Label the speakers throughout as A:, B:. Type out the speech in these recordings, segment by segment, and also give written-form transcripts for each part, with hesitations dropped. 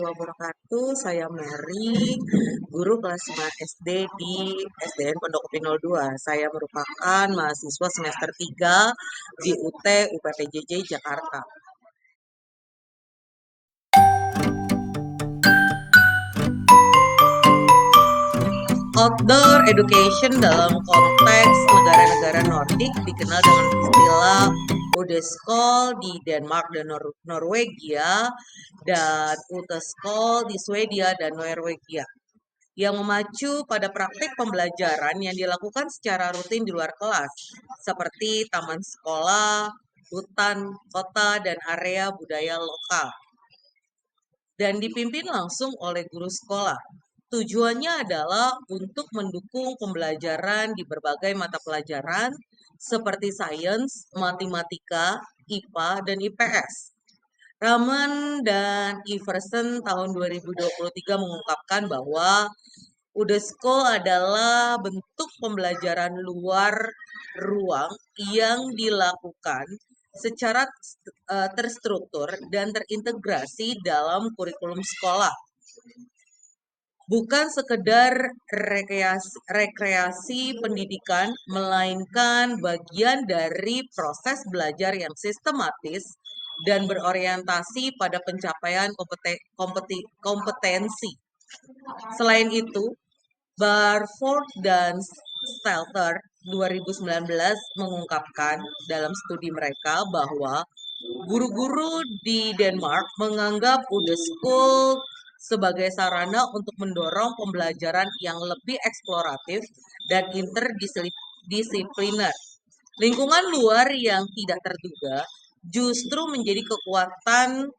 A: wabarakatuh. Saya Mary, guru kelas 5 SD di SDN Pondok Kopi 02. Saya merupakan mahasiswa semester 3 di UT UPTJJ Jakarta. Outdoor education dalam konteks negara-negara Nordik dikenal dengan istilah Udeskol di Denmark dan Norwegia dan Uteskol di Swedia dan Norwegia, yang memacu pada praktik pembelajaran yang dilakukan secara rutin di luar kelas, seperti taman sekolah, hutan, kota, dan area budaya lokal, dan dipimpin langsung oleh guru sekolah. Tujuannya adalah untuk mendukung pembelajaran di berbagai mata pelajaran seperti sains, matematika, IPA, dan IPS. Rahman dan Iverson tahun 2023 mengungkapkan bahwa Udeskol adalah bentuk pembelajaran luar ruang yang dilakukan secara terstruktur dan terintegrasi dalam kurikulum sekolah. Bukan sekedar rekreasi pendidikan, melainkan bagian dari proses belajar yang sistematis dan berorientasi pada pencapaian kompetensi. Selain itu, Barford dan Stelter 2019 mengungkapkan dalam studi mereka bahwa guru-guru di Denmark menganggap Udeskol sebagai sarana untuk mendorong pembelajaran yang lebih eksploratif dan interdisipliner. Lingkungan luar yang tidak terduga justru menjadi kekuatan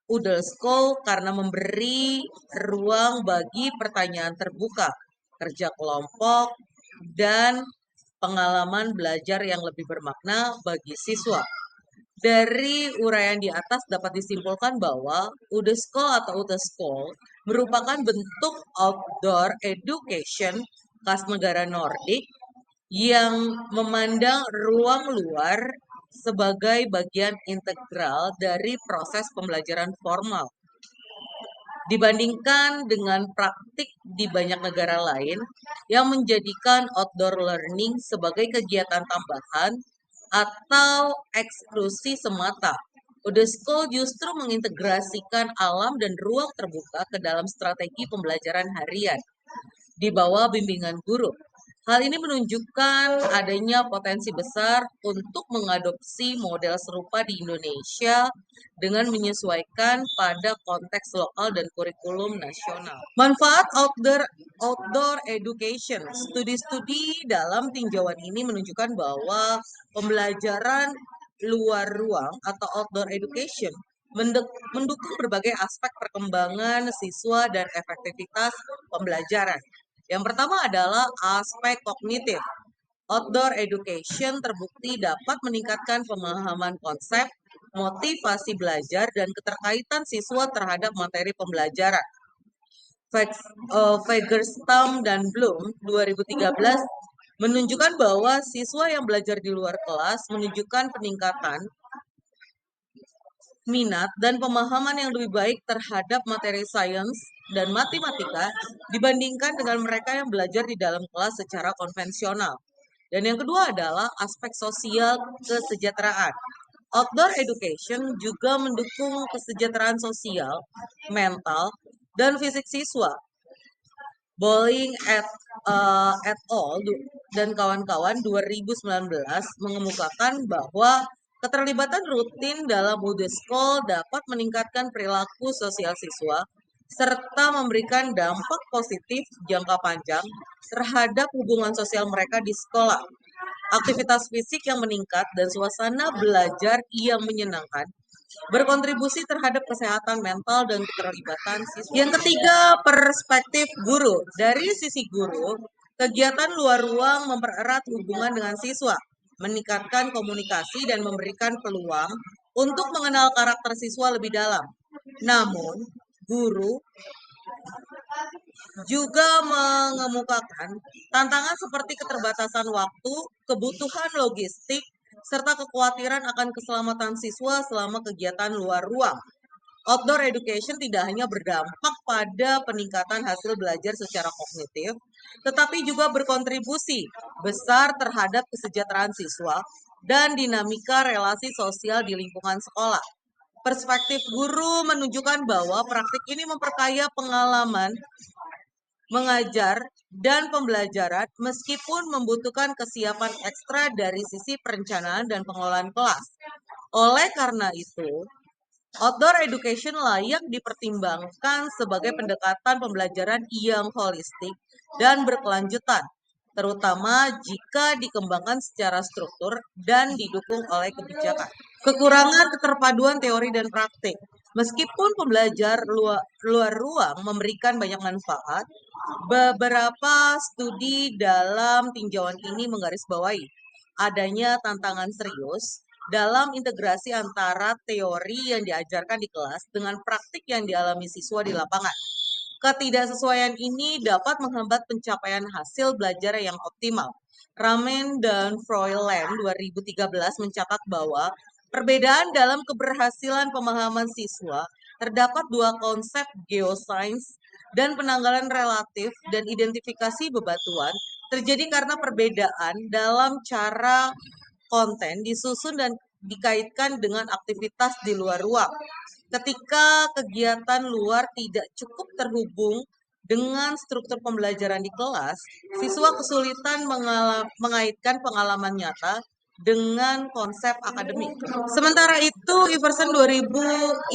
A: Udeskol karena memberi ruang bagi pertanyaan terbuka, kerja kelompok, dan pengalaman belajar yang lebih bermakna bagi siswa. Dari uraian di atas dapat disimpulkan bahwa Udeskol atau Uteskol merupakan bentuk outdoor education khas negara Nordik yang memandang ruang luar sebagai bagian integral dari proses pembelajaran formal. Dibandingkan dengan praktik di banyak negara lain yang menjadikan outdoor learning sebagai kegiatan tambahan atau eksklusi semata, Udeskol justru mengintegrasikan alam dan ruang terbuka ke dalam strategi pembelajaran harian di bawah bimbingan guru. Hal ini menunjukkan adanya potensi besar untuk mengadopsi model serupa di Indonesia dengan menyesuaikan pada konteks lokal dan kurikulum nasional. Manfaat outdoor education. Studi-studi dalam tinjauan ini menunjukkan bahwa pembelajaran luar ruang atau outdoor education mendukung berbagai aspek perkembangan siswa dan efektivitas pembelajaran. Yang pertama adalah aspek kognitif. Outdoor education terbukti dapat meningkatkan pemahaman konsep, motivasi belajar, dan keterkaitan siswa terhadap materi pembelajaran. Fagerstam dan Bloom 2013 menunjukkan bahwa siswa yang belajar di luar kelas menunjukkan peningkatan minat dan pemahaman yang lebih baik terhadap materi sains dan matematika dibandingkan dengan mereka yang belajar di dalam kelas secara konvensional. Dan yang kedua adalah aspek sosial kesejahteraan. Outdoor education juga mendukung kesejahteraan sosial, mental, dan fisik siswa. Bowling et al. Dan kawan-kawan 2019 mengemukakan bahwa keterlibatan rutin dalam Udeskol dapat meningkatkan perilaku sosial siswa serta memberikan dampak positif jangka panjang terhadap hubungan sosial mereka di sekolah. Aktivitas fisik yang meningkat dan suasana belajar yang menyenangkan berkontribusi terhadap kesehatan mental dan keterlibatan siswa. Yang ketiga, perspektif guru. Dari sisi guru, kegiatan luar ruang mempererat hubungan dengan siswa, meningkatkan komunikasi dan memberikan peluang untuk mengenal karakter siswa lebih dalam. Namun, guru juga mengemukakan tantangan seperti keterbatasan waktu, kebutuhan logistik, serta kekhawatiran akan keselamatan siswa selama kegiatan luar ruang. Outdoor education tidak hanya berdampak pada peningkatan hasil belajar secara kognitif, tetapi juga berkontribusi besar terhadap kesejahteraan siswa dan dinamika relasi sosial di lingkungan sekolah. Perspektif guru menunjukkan bahwa praktik ini memperkaya pengalaman mengajar dan pembelajaran meskipun membutuhkan kesiapan ekstra dari sisi perencanaan dan pengelolaan kelas. Oleh karena itu, outdoor education layak dipertimbangkan sebagai pendekatan pembelajaran yang holistik dan berkelanjutan, terutama jika dikembangkan secara struktur dan didukung oleh kebijakan. Kekurangan keterpaduan teori dan praktik. Meskipun pembelajar luar ruang memberikan banyak manfaat, beberapa studi dalam tinjauan ini menggarisbawahi adanya tantangan serius dalam integrasi antara teori yang diajarkan di kelas dengan praktik yang dialami siswa di lapangan. Ketidaksesuaian ini dapat menghambat pencapaian hasil belajar yang optimal. Ramen dan Froiland 2013 mencatat bahwa perbedaan dalam keberhasilan pemahaman siswa terdapat dua konsep geoscience dan penanggalan relatif dan identifikasi bebatuan terjadi karena perbedaan dalam cara konten disusun dan dikaitkan dengan aktivitas di luar ruang. Ketika kegiatan luar tidak cukup terhubung dengan struktur pembelajaran di kelas, siswa kesulitan mengaitkan pengalaman nyata dengan konsep akademik. Sementara itu, Everson 2021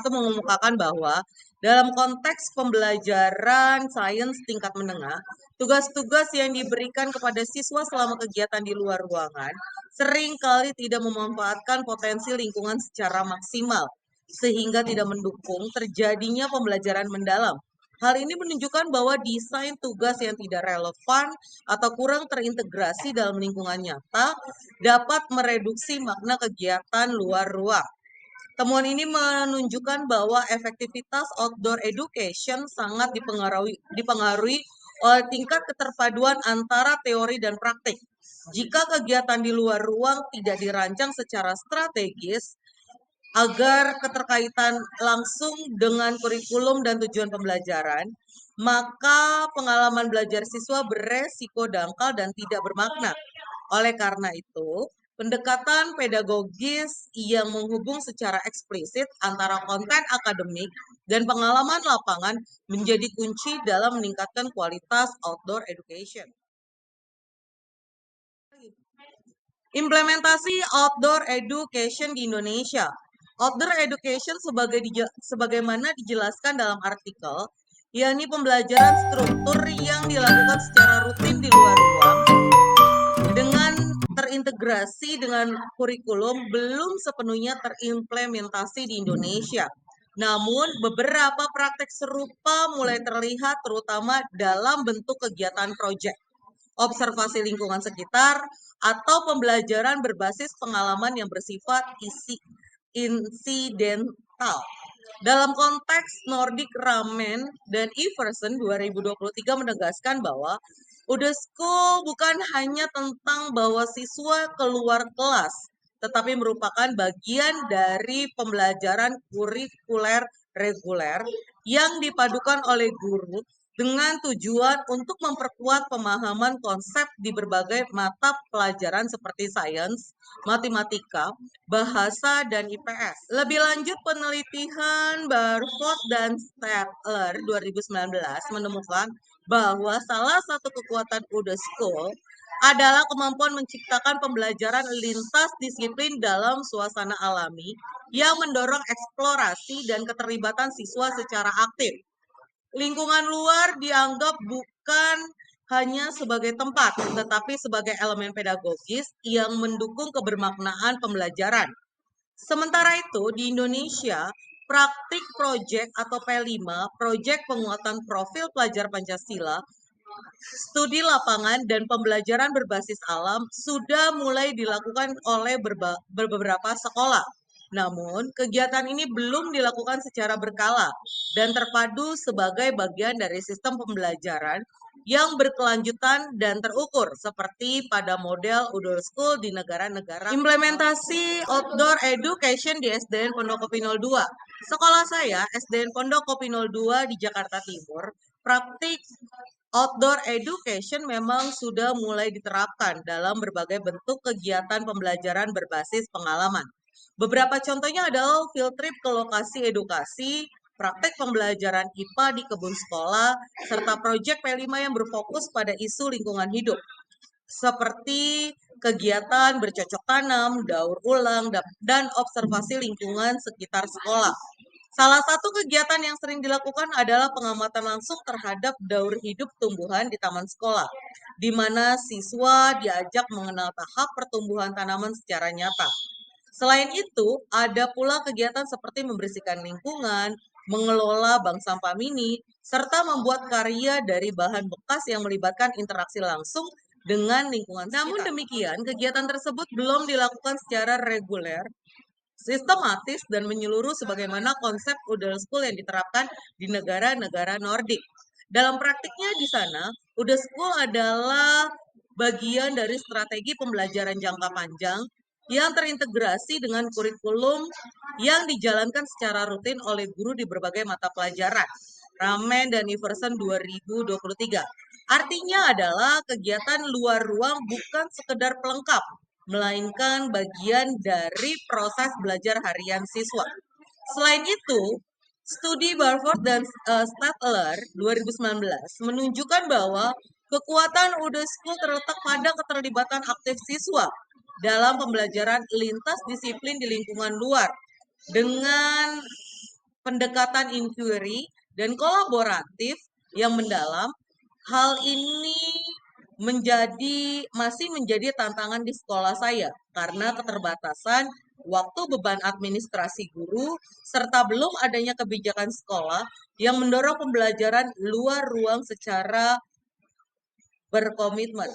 A: mengemukakan bahwa dalam konteks pembelajaran sains tingkat menengah, tugas-tugas yang diberikan kepada siswa selama kegiatan di luar ruangan seringkali tidak memanfaatkan potensi lingkungan secara maksimal, sehingga tidak mendukung terjadinya pembelajaran mendalam. Hal ini menunjukkan bahwa desain tugas yang tidak relevan atau kurang terintegrasi dalam lingkungan nyata dapat mereduksi makna kegiatan luar ruang. Temuan ini menunjukkan bahwa efektivitas outdoor education sangat dipengaruhi oleh tingkat keterpaduan antara teori dan praktik. Jika kegiatan di luar ruang tidak dirancang secara strategis, agar keterkaitan langsung dengan kurikulum dan tujuan pembelajaran, maka pengalaman belajar siswa beresiko dangkal dan tidak bermakna. Oleh karena itu, pendekatan pedagogis yang menghubung secara eksplisit antara konten akademik dan pengalaman lapangan menjadi kunci dalam meningkatkan kualitas outdoor education. Implementasi outdoor education di Indonesia. Outdoor education sebagaimana dijelaskan dalam artikel, yakni pembelajaran struktur yang dilakukan secara rutin di luar ruang dengan terintegrasi dengan kurikulum belum sepenuhnya terimplementasi di Indonesia. Namun, beberapa praktek serupa mulai terlihat terutama dalam bentuk kegiatan proyek, observasi lingkungan sekitar, atau pembelajaran berbasis pengalaman yang bersifat insidental. Dalam konteks Nordic Ramen dan Everson 2023 menegaskan bahwa Udesco bukan hanya tentang bahwa siswa keluar kelas, tetapi merupakan bagian dari pembelajaran kurikuler reguler yang dipadukan oleh guru dengan tujuan untuk memperkuat pemahaman konsep di berbagai mata pelajaran seperti sains, matematika, bahasa, dan IPS. Lebih lanjut, penelitian Barford dan Stadler 2019 menemukan bahwa salah satu kekuatan Udesco adalah kemampuan menciptakan pembelajaran lintas disiplin dalam suasana alami yang mendorong eksplorasi dan keterlibatan siswa secara aktif. Lingkungan luar dianggap bukan hanya sebagai tempat, tetapi sebagai elemen pedagogis yang mendukung kebermaknaan pembelajaran. Sementara itu, di Indonesia, praktik proyek atau P5, proyek penguatan profil pelajar Pancasila, studi lapangan dan pembelajaran berbasis alam sudah mulai dilakukan oleh beberapa sekolah. Namun, kegiatan ini belum dilakukan secara berkala dan terpadu sebagai bagian dari sistem pembelajaran yang berkelanjutan dan terukur seperti pada model Udol School di negara-negara. Implementasi outdoor education di SDN Pondokopi 02. Sekolah saya, SDN Pondokopi 02 di Jakarta Timur, praktik outdoor education memang sudah mulai diterapkan dalam berbagai bentuk kegiatan pembelajaran berbasis pengalaman. Beberapa contohnya adalah field trip ke lokasi edukasi, praktek pembelajaran IPA di kebun sekolah, serta proyek P5 yang berfokus pada isu lingkungan hidup, seperti kegiatan bercocok tanam, daur ulang, dan observasi lingkungan sekitar sekolah. Salah satu kegiatan yang sering dilakukan adalah pengamatan langsung terhadap daur hidup tumbuhan di taman sekolah, di mana siswa diajak mengenal tahap pertumbuhan tanaman secara nyata. Selain itu, ada pula kegiatan seperti membersihkan lingkungan, mengelola bank sampah mini, serta membuat karya dari bahan bekas yang melibatkan interaksi langsung dengan lingkungan sekitar. Namun demikian, kegiatan tersebut belum dilakukan secara reguler, sistematis, dan menyeluruh sebagaimana konsep Udel School yang diterapkan di negara-negara Nordik. Dalam praktiknya di sana, Udel School adalah bagian dari strategi pembelajaran jangka panjang yang terintegrasi dengan kurikulum yang dijalankan secara rutin oleh guru di berbagai mata pelajaran. Ramen dan Iverson 2023. Artinya adalah kegiatan luar ruang bukan sekedar pelengkap, melainkan bagian dari proses belajar harian siswa. Selain itu, studi Barford dan Stadler 2019 menunjukkan bahwa kekuatan Udel School terletak pada keterlibatan aktif siswa dalam pembelajaran lintas disiplin di lingkungan luar dengan pendekatan inquiry dan kolaboratif yang mendalam. Hal ini masih menjadi tantangan di sekolah saya karena keterbatasan waktu, beban administrasi guru, serta belum adanya kebijakan sekolah yang mendorong pembelajaran luar ruang secara berkomitmen.